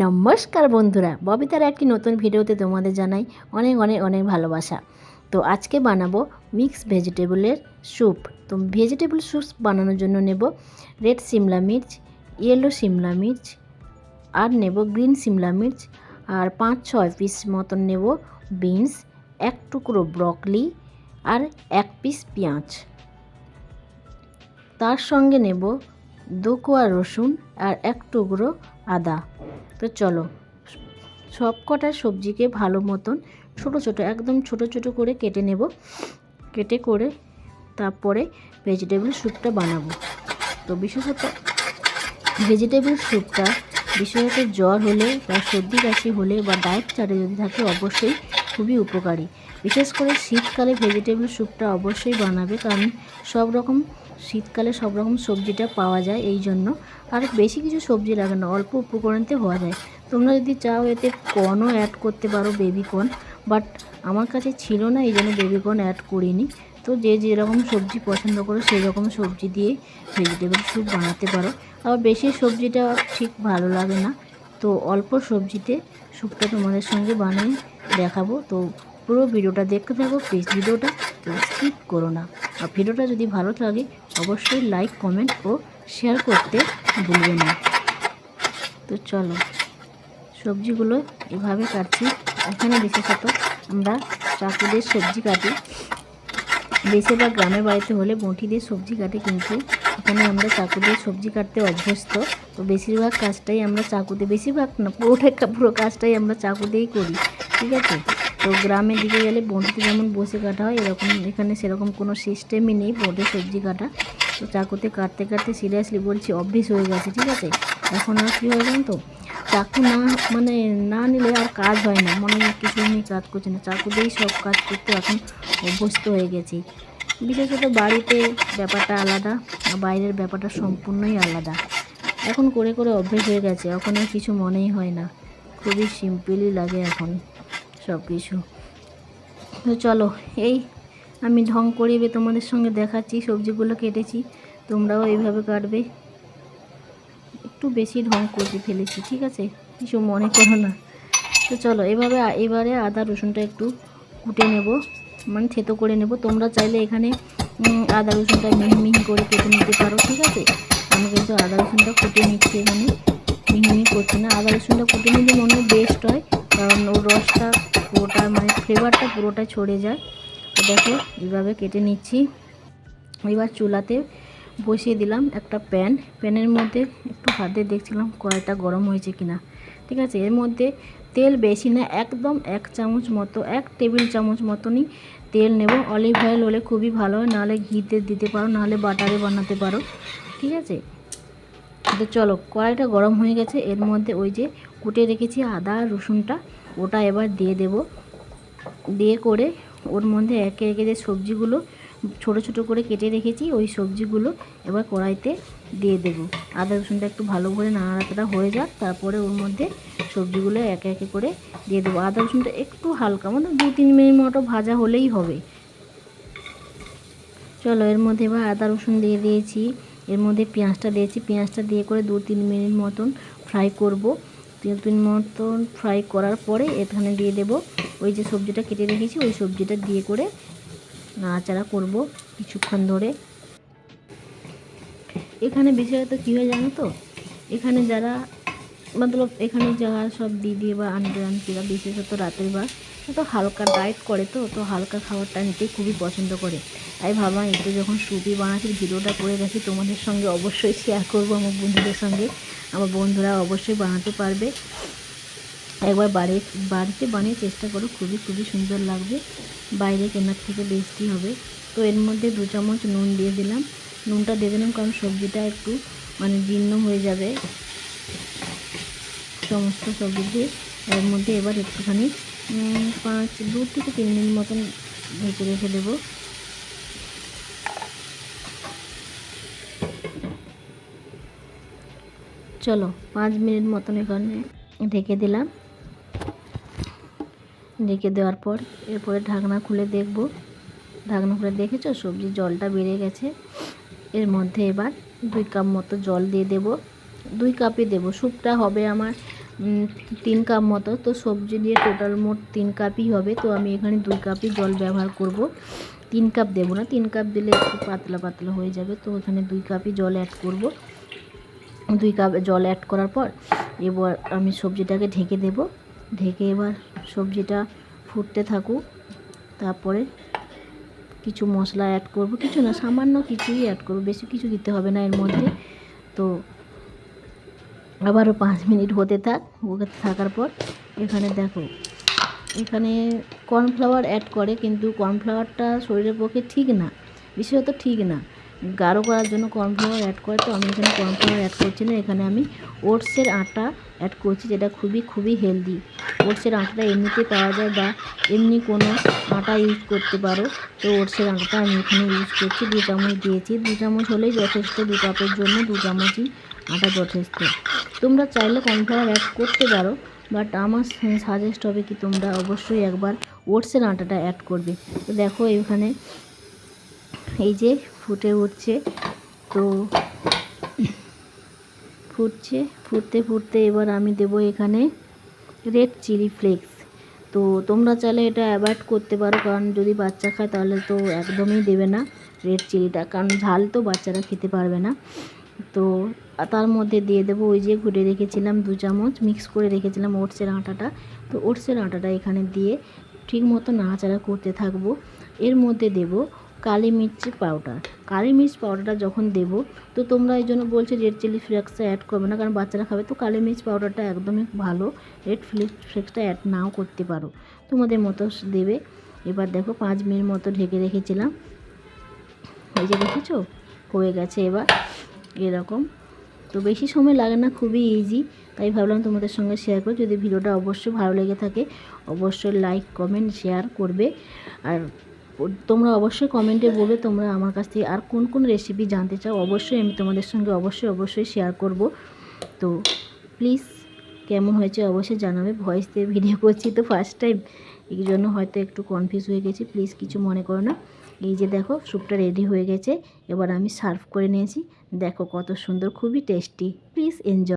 নমস্কার বন্ধুরা, ববিতার একটি নতুন ভিডিওতে তোমাদের জানাই অনেক অনেক অনেক ভালোবাসা। তো আজকে বানাবো মিক্স ভেজিটেবলের স্যুপ। তো ভেজিটেবল স্যুপ বানানোর জন্য নেব রেড সিমলা মির্চ, ইয়েলো সিমলা মির্চ, আর নেব গ্রিন সিমলা মির্চ, আর 5-6 পিস মতন নেব বিনস, এক টুকরো ব্রকলি, আর 1 পিস পেঁয়াজ। তার সঙ্গে নেব 2 কোয়া রসুন আর 1 টুকরো আদা। তো চলো সব কটা সবজিকে ভালো মতন ছোট ছোট একদম ছোট ছোট করে কেটে নেব। কেটে করে তারপরে ভেজিটেবল স্যুপটা বানাবো। তো বিশেষত ভেজিটেবল স্যুপটা বিশেষত জ্বর হলে বা সর্দি কাশি হলে বা ডায়েট চার্টে যদি থাকে অবশ্যই খুবই উপকারী। বিশেষ করে শীতকালে ভেজিটেবল স্যুপটা অবশ্যই বানাবে, কারণ সব রকম শীতকালে সব রকম সবজিটা পাওয়া যায় এই জন্য। আর বেশি কিছু সবজি লাগে না, অল্প উপকরণতে হওয়া যায়। তোমরা যদি চাও এতে কর্নও অ্যাড করতে পারো, বেবি কর্ন, বাট আমার কাছে ছিল না এই জন্য বেবি কর্ন অ্যাড করিনি। তো যে যেরকম সবজি পছন্দ করো সেই রকম সবজি দিয়ে ভেজিটেবল স্যুপ বানাতে পারো। আবার বেশি সবজিটা ঠিক ভালো লাগে না, তো অল্প সবজিতে স্যুপটা তোমাদের সঙ্গে বানিয়ে দেখাবো। তো পুরো ভিডিওটা দেখতে থাকো প্লিজ, ভিডিওটা স্কিপ করো না। আর ভিডিওটা যদি ভালো লাগে অবশ্যই লাইক, কমেন্ট ও শেয়ার করতে ভুলবে না। তো চলো সবজিগুলো এভাবে কাটছি। এখানে বিশেষত আমরা চাকু দিয়ে সবজি কাটি, বেশিরভাগ গ্রামের বাড়িতে হলে বঁটি দিয়ে সবজি কাটে, কিন্তু এখানে আমরা চাকু দিয়ে সবজি কাটতে অভ্যস্ত। তো বেশিরভাগ কাজটাই আমরা চাকুতে, বেশিরভাগ না পুরো কাজটাই আমরা চাকু দিয়েই করি, ঠিক আছে। তো গ্রামের দিকে গেলে বঁটিতে যেমন বসে কাটা হয়, এরকম এখানে সেরকম কোনো সিস্টেমই নেই বঁটে সবজি কাটা। তো চাকুতে কাটতে কাটতে সিরিয়াসলি বলছি অভ্যেস হয়ে গেছে, ঠিক আছে। এখন আর কী হয় জানো তো, চাকু না নিলে আর কাজ হয় না, মনে হয় কিছু আমি কাজ করছি না, চাকু দিয়েই সব কাজ করতে এখন অভ্যস্ত হয়ে গেছি। বিশেষত বাড়িতে ব্যাপারটা আলাদা, বাইরের ব্যাপারটা সম্পূর্ণই আলাদা। এখন করে করে অভ্যেস হয়ে গেছে, এখন আর কিছু মনেই হয় না, খুবই সিম্পলই লাগে এখন সব কিছু। তো চলো এই আমি ঢং করিয়ে তোমাদের সঙ্গে দেখাচ্ছি, সবজিগুলো কেটেছি, তোমরাও এইভাবে কাটবে। একটু বেশি ঢং করে ফেলেছি, ঠিক আছে, কিছু মনে করো না। তো চলো এবারে আদা রসুনটা একটু কুটে নেব, মানে থেতো করে নেব। তোমরা চাইলে এখানে আদা রসুনটা মিহি মিহি করে কেটে নিতে পারো, ঠিক আছে। আমি কিন্তু আদা রসুনটা কুটে নিচ্ছি, এখানে মিহি মিহি করছি না। আদা রসুনটা কুটে নিলে মনে হয় বেস্ট হয়, কারণ ওর রসটা পুরোটা মানে ফ্লেভারটা পুরোটা ছড়ে যায়। তো দেখো এইভাবে কেটে নিচ্ছি। এবার চুলাতে বসিয়ে দিলাম একটা প্যানের মধ্যে একটু হাত দিয়ে দেখছিলাম কড়াইটা গরম হয়েছে কিনা, ঠিক আছে। এর মধ্যে তেল বেশি না, একদম 1 চামচ মতো, 1 টেবিল চামচ মতনই তেল নেব। অলিভ অয়েল হলে খুবই ভালো হয়, নাহলে ঘিতে দিতে পারো, নাহলে বাটারে বানাতে পারো, ঠিক আছে। তো চলো কড়াইটা গরম হয়ে গেছে, এর মধ্যে ওই যে কুটে রেখেছি আদা রসুনটা, ওটা এবার দিয়ে দেব। দিয়ে করে ওর মধ্যে একে একে যে সবজিগুলো ছোট ছোট করে কেটে রেখেছি ওই সবজিগুলো এবার কড়াইতে দিয়ে দেব। আদা রসুনটা একটু ভালো করে নাড়াচাড়া হয়ে যাক, তারপরে ওর মধ্যে সবজিগুলো একে একে করে দিয়ে দেবো। আদা রসুনটা একটু হালকা মানে 2-3 মিনিট মতো ভাজা হলেই হবে। চলো এর মধ্যে এবার আদা রসুন দিয়ে দিয়েছি, এর মধ্যে পেঁয়াজটা দিয়েছি, পেঁয়াজটা দিয়ে করে 2-3 মিনিট মতন ফ্রাই করব। 3 মিনিট মতন ফ্রাই করার পরে এখানে দিয়ে দেব ওই যে সবজিটা কেটে রেখেছি, ওই সবজিটা দিয়ে করে নাড়াচাড়া করব কিছুক্ষণ ধরে। এখানে বিশেষত কী হয় জানো তো, এখানে যারা এখানে যারা সব দিদি বা আন্টিরা বিশেষত রাতের বা তো হালকা ডায়েট করে, তো হালকা খাবারটা নিতে খুবই পছন্দ করে। তাই ভাবলাম একটু যখন সুপি বানাচ্ছি ভিডিওটা করে রাখি, তোমাদের সঙ্গে অবশ্যই শেয়ার করবো আমার বন্ধুদের সঙ্গে। আমার বন্ধুরা অবশ্যই বানাতে পারবে, একবার বাড়িতে বানিয়ে চেষ্টা করো, খুবই খুবই সুন্দর লাগবে, বাইরে কেনার থেকে বেশি হবে। তো এর মধ্যে 2 চামচ নুন দিয়ে দিলাম, নুনটা দিয়ে দিলাম কারণ সবজিটা একটু মানে জীর্ণ হয়ে যাবে সমস্ত সবজি দিয়ে। এর মধ্যে এবার একটুখানি 2 থেকে 3 মিনিট মতন ঢেকে রেখে দেবো। চলো 5 মিনিট মতন এখানে ঢেকে দিলাম। ঢেকে দেওয়ার পর এরপরে ঢাকনা খুলে দেখব, ঢাকনা খুলে দেখেছো সবজির জলটা বেড়ে গেছে। এর মধ্যে এবার 2 কাপ মতো জল দিয়ে দেব, 2 কাপই দেবো। স্যুপটা হবে আমার 3 কাপ মতো। তো সবজি দিয়ে টোটাল মোট 3 কাপই হবে। তো আমি এখানে 2 কাপই জল ব্যবহার করব, 3 কাপ দেবো না, 3 কাপ দিলে একটু পাতলা পাতলা হয়ে যাবে। তো এখানে 2 কাপই জল অ্যাড করব। 2 কাপ জল অ্যাড করার পর এবার আমি সবজিটাকে ঢেকে দেব। ঢেকে এবার সবজিটা ফুটতে থাকুক। তারপরে কিছু মশলা অ্যাড করব, কিছু না, সামান্য কিছুই অ্যাড করব, বেশি কিছু দিতে হবে না এর মধ্যে। তো আবারও 5 মিনিট হতে থাকার পর এখানে দেখো, এখানে কর্নফ্লাওয়ার অ্যাড করে, কিন্তু কর্নফ্লাওয়ারটা শরীরের পক্ষে ঠিক না, বিশেষত ঠিক না। গাঢ় করার জন্য কর্নফ্লাওয়ার অ্যাড করে, তো আমি এখানে কর্নফ্লাওয়ার অ্যাড করছি না। এখানে আমি ওটসের আটা অ্যাড করছি, যেটা খুবই হেলদি। ওটসের আটাটা এমনিতেই পাওয়া যায় বা এমনি কোনো আটা ইউজ করতে পারো। তো ওটসের আটাটা আমি এখানে ইউজ করছি, 2 চামচ দিয়েছি। 2 চামচ হলেই যথেষ্ট, 2 কাপের জন্য 2 চামচই আটা যথেষ্ট। তোমরা চাইলে কর্নফ্লাওয়ার অ্যাড করতে পারো, বাট আমার সাজেস্ট হবে কি তোমরা অবশ্যই একবার ওটসের আটাটা অ্যাড করবে। তো দেখো এখানে এই যে ফুটে উঠছে, তো ফুটতে এবার আমি দেব এখানে রেড চিলি ফ্লেক্স। তো তোমরা চাইলে এটা অ্যাভয়েড করতে পারো, কারণ যদি বাচ্চা খায় তাহলে তো একদমই দেবে না রেড চিলিটা, কারণ ঝাল তো বাচ্চারা খেতে পারবে না। তো তার মধ্যে দিয়ে দেবো ওই যে ঘুটে রেখেছিলাম 2 চামচ, মিক্স করে রেখেছিলাম ওটসের আটাটা। তো ওটসের আটাটা এখানে দিয়ে ঠিক মতো নাড়াচাড়া করতে থাকবো। এর মধ্যে দেব কালি মির্চি পাউডার। কালি মির্চ পাউডারটা যখন দেবো, তো তোমরা এই জন্য বলছি রেড চিলি ফ্লেক্সটা অ্যাড করবে না, কারণ বাচ্চারা খাবে। তো কালি মির্চ পাউডারটা একদমই ভালো, রেড ফ্লেক্সটা অ্যাড নাও করতে পারো, তোমাদের মতো দেবে। এবার দেখো 5 মিনিট মতো ঢেকে রেখেছিলাম, এই যে দেখেছো হয়ে গেছে এবার এরকম। তো বেশি সময় লাগে না, খুবই ইজি, তাই ভাবলাম তোমাদের সঙ্গে শেয়ার করো। যদি ভিডিওটা অবশ্যই ভালো লেগে থাকে অবশ্যই লাইক কমেন্ট শেয়ার করবে। আর তোমরা অবশ্যই কমেন্টে বলবে তোমরা আমার কাছ থেকে আর কোন কোন রেসিপি জানতে চাও, অবশ্যই আমি তোমাদের সঙ্গে অবশ্যই শেয়ার করব। তো প্লিজ কেমন হয়েছে অবশ্যই জানাবে। ভয়েস দিয়ে ভিডিও করছি তো ফার্স্ট টাইম, এই জন্য হয়তো একটু কনফিউজ হয়ে গেছি, প্লিজ কিছু মনে করো না। এই যে দেখো স্যুপটা রেডি হয়ে গেছে, এবার আমি সার্ভ করে নিয়েছি। দেখো কত সুন্দর, খুবই টেস্টি, প্লিজ এনজয়।